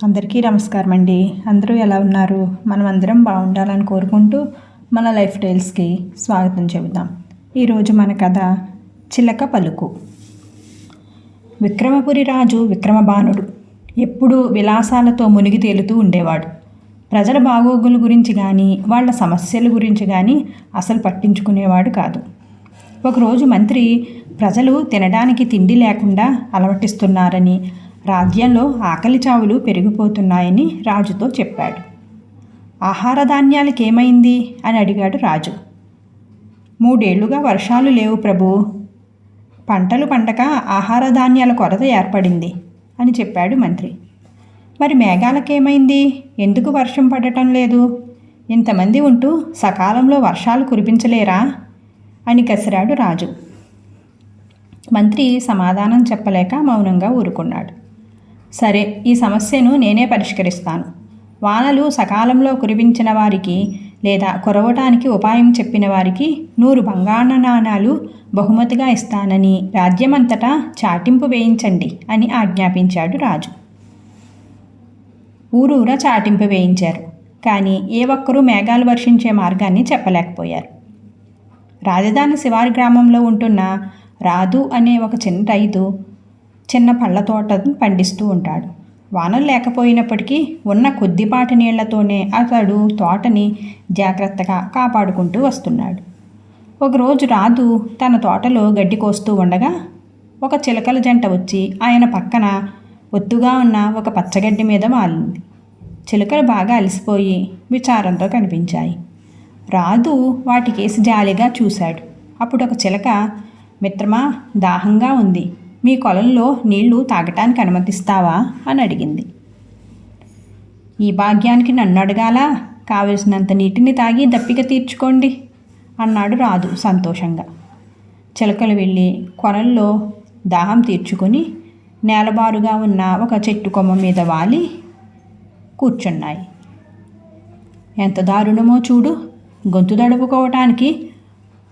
అందరికీ నమస్కారం అండి. అందరూ ఎలా ఉన్నారు? మనం అందరం బాగుండాలని కోరుకుంటూ మన లైఫ్ స్టైల్స్కి స్వాగతం చెబుదాం. ఈరోజు మన కథ చిలక పలుకు. విక్రమపురి రాజు విక్రమబాణుడు ఎప్పుడూ విలాసాలతో మునిగి తేలుతూ ఉండేవాడు. ప్రజల బాగోగుల గురించి కానీ వాళ్ళ సమస్యల గురించి కానీ అసలు పట్టించుకునేవాడు కాదు. ఒకరోజు మంత్రి ప్రజలు తినడానికి తిండి లేకుండా అలవటిస్తున్నారని, రాజ్యంలో ఆకలి చావులు పెరిగిపోతున్నాయని రాజుతో చెప్పాడు. ఆహార ధాన్యాలకేమైంది అని అడిగాడు రాజు. 3 ఏళ్లుగా వర్షాలు లేవు ప్రభు, పంటలు పండక ఆహార ధాన్యాల కొరత ఏర్పడింది అని చెప్పాడు మంత్రి. మరి మేఘాలకేమైంది? ఎందుకు వర్షం పడటం లేదు? ఇంతమంది ఉంటూ సకాలంలో వర్షాలు కురిపించలేరా అని కసిరాడు రాజు. మంత్రి సమాధానం చెప్పలేక మౌనంగా ఊరుకున్నాడు. సరే, ఈ సమస్యను నేనే పరిష్కరిస్తాను. వానలు సకాలంలో కురిపించిన వారికి లేదా కురవటానికి ఉపాయం చెప్పిన వారికి 100 బంగారు నాణాలు బహుమతిగా ఇస్తానని రాజ్యమంతటా చాటింపు వేయించండి అని ఆజ్ఞాపించాడు రాజు. ఊరూరా చాటింపు వేయించారు. కానీ ఏ ఒక్కరూ మేఘాలు వర్షించే మార్గాన్ని చెప్పలేకపోయారు. రాజధాని శివారి గ్రామంలో ఉంటున్న రాధు అనే ఒక చిన్న రైతు చిన్న పళ్ళ తోటను పండిస్తూ ఉంటాడు. వానలు లేకపోయినప్పటికీ ఉన్న కొద్దిపాటి నీళ్లతోనే అతడు తోటని జాగ్రత్తగా కాపాడుకుంటూ వస్తున్నాడు. ఒకరోజు రాధు తన తోటలో గడ్డి కోస్తూ ఉండగా ఒక చిలకల జంట వచ్చి ఆయన పక్కన ఒత్తుగా ఉన్న ఒక పచ్చగడ్డి మీద వాలింది. చిలుకలు బాగా అలసిపోయి విచారంతో కనిపించాయి. రాధు వాటికేసి జాలిగా చూశాడు. అప్పుడు ఒక చిలక, మిత్రమా, దాహంగా ఉంది, మీ కొలంలో నీళ్లు తాగటానికి అనుమతిస్తావా అని అడిగింది. ఈ భాగ్యానికి నన్ను అడగాలా? కావలసినంత నీటిని తాగి దప్పిక తీర్చుకోండి అన్నాడు రాజు సంతోషంగా. చిలకలు వెళ్ళి కొలంలో దాహం తీర్చుకొని నేలబారుగా ఉన్న ఒక చెట్టు కొమ్మ మీద వాలి కూర్చున్నాయి. ఎంత దారుణమో చూడు, గొంతు దడుపుకోవటానికి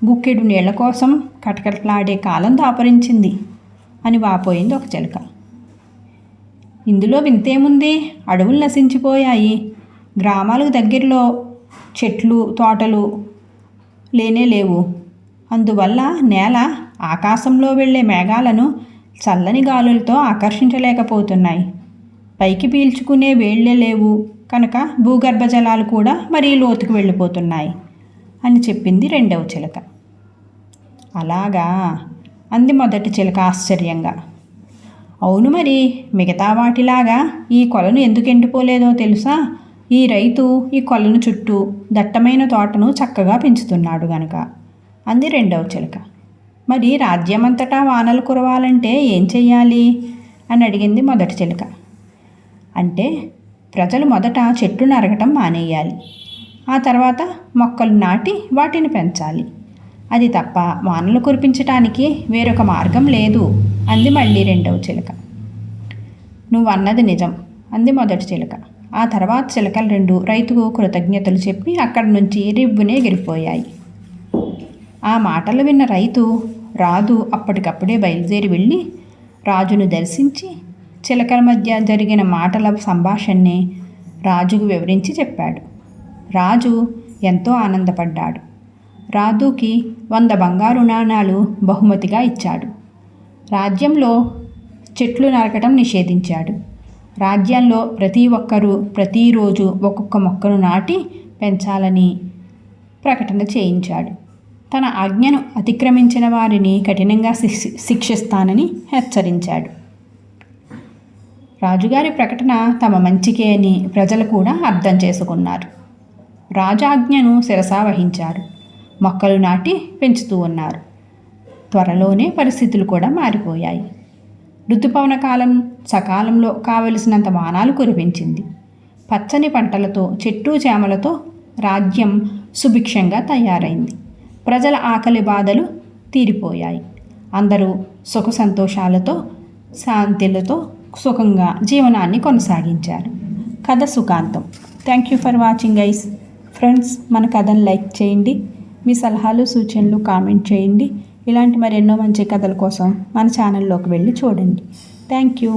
గుక్కెడు నీళ్ల కోసం కటకటలాడే కాలం దాపరించింది అని వాపోయింది ఒక చిలక. ఇందులో వింతేముంది? అడవులు నశించిపోయాయి, గ్రామాలకు దగ్గరలో చెట్లు తోటలు లేనే లేవు. అందువల్ల నేల ఆకాశంలో వెళ్ళే మేఘాలను చల్లని గాలులతో ఆకర్షించలేకపోతున్నాయి. పైకి పీల్చుకునే వేళ్లే లేవు కనుక భూగర్భ జలాలు కూడా మరీ లోతుకు వెళ్ళిపోతున్నాయి అని చెప్పింది రెండవ చిలక. అలాగా అంది మొదటి చిలక ఆశ్చర్యంగా. అవును, మరి మిగతా వాటిలాగా ఈ కొలను ఎందుకు ఎండిపోలేదో తెలుసా? ఈ రైతు ఈ కొలను చుట్టూ దట్టమైన తోటను చక్కగా పెంచుతున్నాడు గనక అంది రెండవ చిలక. మరి రాజ్యమంతటా వానలు కురవాలంటే ఏం చెయ్యాలి అని అడిగింది మొదటి చిలక. అంటే ప్రజలు మొదట చెట్లు నరకటం మానేయాలి, ఆ తర్వాత మొక్కలు నాటి వాటిని పెంచాలి. అది తప్ప వానలు కురిపించటానికి వేరొక మార్గం లేదు అంది మళ్ళీ రెండవ చిలక. నువ్వు అన్నది నిజం అంది మొదటి చిలక. ఆ తర్వాత చిలకలు రెండు రైతుకు కృతజ్ఞతలు చెప్పి అక్కడి నుంచి రివ్వునే ఎగిరిపోయాయి. ఆ మాటలు విన్న రైతు రాజు అప్పటికప్పుడే బయలుదేరి వెళ్ళి రాజును దర్శించి చిలకల మధ్య జరిగిన మాటల సంభాషణని రాజుకు వివరించి చెప్పాడు. రాజు ఎంతో ఆనందపడ్డాడు. రాధుకి 100 బంగారు నాణాలు బహుమతిగా ఇచ్చాడు. రాజ్యంలో చెట్లు నరకటం నిషేధించాడు. రాజ్యంలో ప్రతి ఒక్కరూ ప్రతిరోజు ఒక్కొక్క మొక్కను నాటి పెంచాలని ప్రకటన చేయించాడు. తన ఆజ్ఞను అతిక్రమించిన వారిని కఠినంగా శిక్షిస్తానని హెచ్చరించాడు. రాజుగారి ప్రకటన తమ మంచికే అని ప్రజలు కూడా అర్థం చేసుకున్నారు. రాజు ఆజ్ఞను శిరసావహించారు. మొక్కలు నాటి పెంచుతూ ఉన్నారు. త్వరలోనే పరిస్థితులు కూడా మారిపోయాయి. ఋతుపవన కాలం సకాలంలో కావలసినంత వానాలు కురిపించింది. పచ్చని పంటలతో చెట్టు చేమలతో రాజ్యం సుభిక్షంగా తయారైంది. ప్రజల ఆకలి బాధలు తీరిపోయాయి. అందరూ సుఖ సంతోషాలతో శాంతిలతో సుఖంగా జీవనాన్ని కొనసాగించారు. కథ సుఖాంతం. Thank you for watching guys. Friends, మన కథను లైక్ చేయండి, మీ సలహాలు సూచనలు కామెంట్ చేయండి. ఇలాంటి మరెన్నో మంచి కథల కోసం మన ఛానల్లోకి వెళ్ళి చూడండి. Thank you.